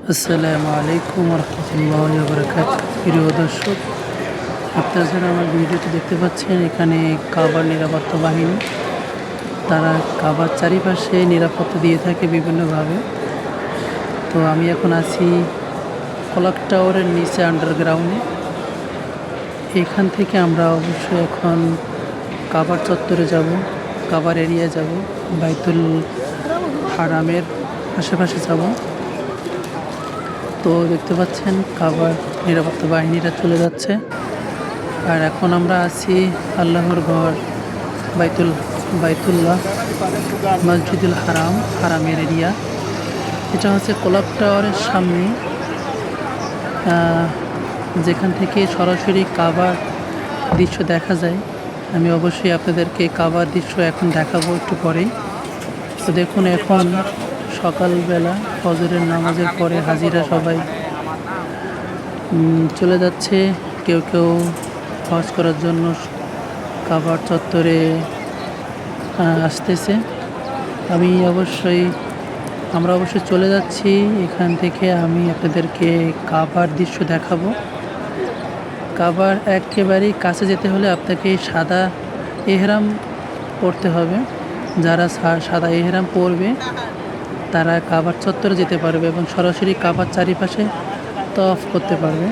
আসসালামু আলাইকুম রহমতুল্লাহি ওয়া বারাকাতুহু। প্রিয় দর্শক, আপনারা যারা আমার ভিডিওটি দেখতে পাচ্ছেন, এখানে কাবার নিরাপত্তা বাহিনী তারা কাবার চারিপাশে নিরাপত্তা দিয়ে থাকে বিভিন্নভাবে। তো আমি এখন আছি ক্লক টাওয়ারের নিচে আন্ডারগ্রাউন্ডে। এখান থেকে আমরা অবশ্যই এখন কাবার চত্বরে যাব, কাবার এরিয়া যাব, বাইতুল হারামের আশেপাশে যাব। তো দেখতে পাচ্ছেন কাবার নিরাপত্তা বাহিনীরা চলে যাচ্ছে। আর এখন আমরা আছি আল্লাহর ঘর বাইতুল্লাহ মসজিদুল হারামের এরিয়া। এটা হচ্ছে ক্লক টাওয়ারের সামনে, যেখান থেকে সরাসরি কাবার দৃশ্য দেখা যায়। আমি অবশ্যই আপনাদেরকে কাবার দৃশ্য এখন দেখাবো একটু পরেই। তো দেখুন, এখন সকালবেলা ফজরের নামাজের পরে হাজিরা সবাই চলে যাচ্ছে। কেউ কেউ হজ করার জন্য কাবার চত্বরে আসতেছে। আমরা অবশ্যই চলে যাচ্ছি। এখান থেকে আমি আপনাদেরকে কাবার দৃশ্য দেখাবো। কাবার একেবারেই কাছে যেতে হলে আপনাকে সাদা এহরাম পরতে হবে। যারা সাদা এহরাম পরবে তারা কাবার চত্বরে যেতে পারবে এবং সরাসরি কাবার চারিপাশে তওয়াফ করতে পারবে।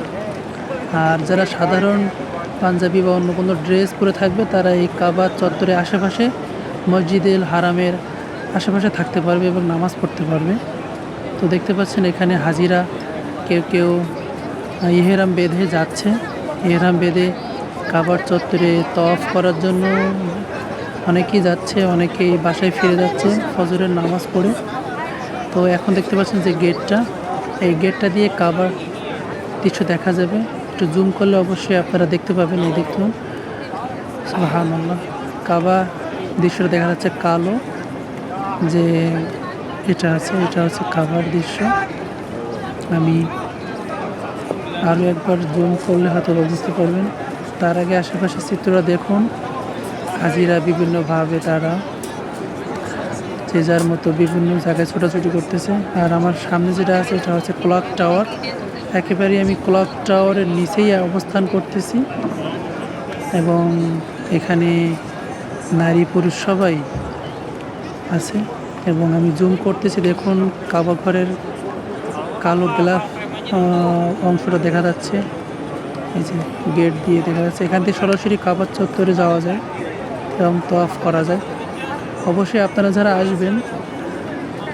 আর যারা সাধারণ পাঞ্জাবি বা অন্য কোনো ড্রেস পরে থাকবে তারা এই কাবার চত্বরে আশেপাশে মসজিদুল হারামের আশেপাশে থাকতে পারবে এবং নামাজ পড়তে পারবে। তো দেখতে পাচ্ছেন এখানে হাজিরা কেউ কেউ ইহরাম বেঁধে যাচ্ছে। ইহরাম বেঁধে কাবার চত্বরে তওয়াফ করার জন্য অনেকেই যাচ্ছে, অনেকেই বাসায় ফিরে যাচ্ছে ফজরের নামাজ পড়ে। তো এখন দেখতে পাচ্ছেন যে এই গেটটা দিয়ে কাবার দৃশ্য দেখা যাবে। একটু জুম করলে অবশ্যই আপনারা দেখতে পাবেন। এই দেখুন, সুবহানাল্লাহ, কাবা দৃশ্যটা দেখা যাচ্ছে কালো যে এটা হচ্ছে কাবার দৃশ্য। আমি আরও একবার জুম করলে হয়তো বুঝতে পারবেন। তার আগে আশেপাশের চিত্রটা দেখুন। হাজিরা বিভিন্নভাবে তারা যে যার মতো বিভিন্ন জায়গায় ছোটাছুটি করতেছে। আর আমার সামনে যেটা আছে এটা হচ্ছে ক্লক টাওয়ার। একেবারেই আমি ক্লক টাওয়ারের নিচেই অবস্থান করতেছি এবং এখানে নারী পুরুষ সবাই আছে এবং আমি জুম করতেছি। দেখুন, কাবা ঘরের কালো গ্লাস অংশটা দেখা যাচ্ছে। এই যে গেট দিয়ে দেখা যাচ্ছে, এখান থেকে সরাসরি কাবার চত্বরে যাওয়া যায় এবং তওয়াফ করা যায়। অবশ্যই আপনারা যারা আসবেন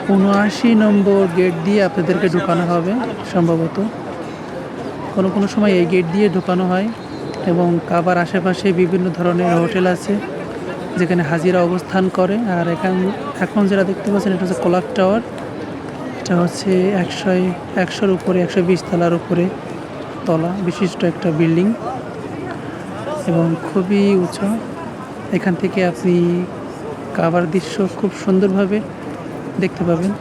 ৭৯ নম্বর গেট দিয়ে আপনাদেরকে ঢুকানো হবে। সম্ভবত কোনো সময় এই গেট দিয়ে ঢুকানো হয় এবং কাবার আশেপাশে বিভিন্ন ধরনের হোটেল আছে যেখানে হাজিরা অবস্থান করে। আর এখন যেটা দেখতে পাচ্ছেন এটা হচ্ছে ক্লক টাওয়ার। এটা হচ্ছে ১০০-১০০-র উপরে ১২০ তলার উপরে তলা বিশিষ্ট একটা বিল্ডিং এবং খুবই উঁচু। এখান থেকে আপনি কাবার দৃশ্য খুব সুন্দরভাবে দেখতে পাবেন।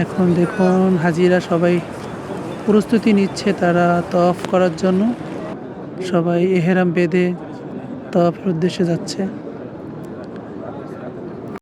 এখন দেখুন, হাজিরা সবাই প্রস্তুতি নিচ্ছে তারা তওয়াফ করার জন্য। সবাই এহরাম বেঁধে তওয়াফের উদ্দেশ্যে যাচ্ছে।